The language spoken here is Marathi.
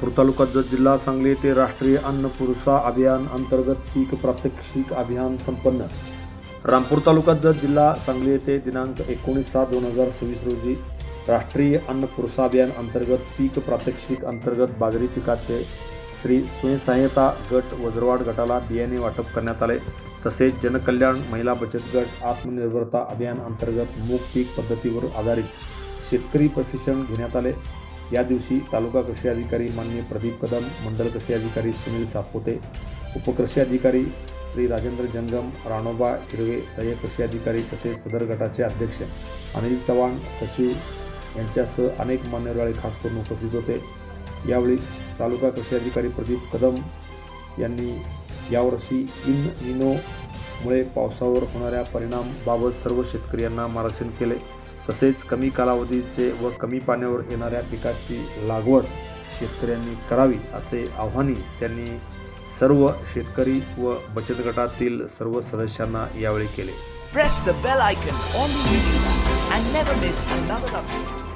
रामपूर तालुका जत जिल्हा सांगली येथे राष्ट्रीय अन्न पुरवठा अभियान अंतर्गत पीक प्रात्यक्षिक अभियान संपन्न। रामपूर तालुका जत जिल्हा सांगली येथे दिनांक 19/7/2026 रोजी राष्ट्रीय अन्न पुरवठा अभियान अंतर्गत पीक प्रात्यक्षिक अंतर्गत बाजरी पिकाचे श्री स्वयंसहाय्यता गट वज्रवाड गटाला बियाणे वाटप करण्यात आले। तसेच जनकल्याण महिला बचत गट आत्मनिर्भरता अभियान अंतर्गत मूग पीक पद्धतीवर आधारित शेतकरी प्रशिक्षण घेण्यात आले। या दिवशी तालुका कृषी अधिकारी माननीय प्रदीप कदम, मंडल कृषी अधिकारी सुनील सापोते, उपकृषी अधिकारी श्री राजेंद्र जंगम, राणोबा हिरवे, सहाय्यक कृषी अधिकारी तसेच सदर गटाचे अध्यक्ष अनिल चव्हाण, सचिव यांच्यासह अनेक मान्यवर खास करून उपस्थित होते। यावेळी तालुका कृषी अधिकारी प्रदीप कदम यांनी यावर्षी निनोमुळे पावसावर होणाऱ्या परिणामाबाबत सर्व शेतकऱ्यांना मार्गदर्शन केले। तसेच कमी कालावधीचे व कमी पाण्यावर येणाऱ्या पिकाची लागवड शेतकऱ्यांनी करावी असे आवाहनही त्यांनी सर्व शेतकरी व बचत गटातील सर्व सदस्यांना यावेळी केले। Press the bell icon on the YouTube and never miss another update.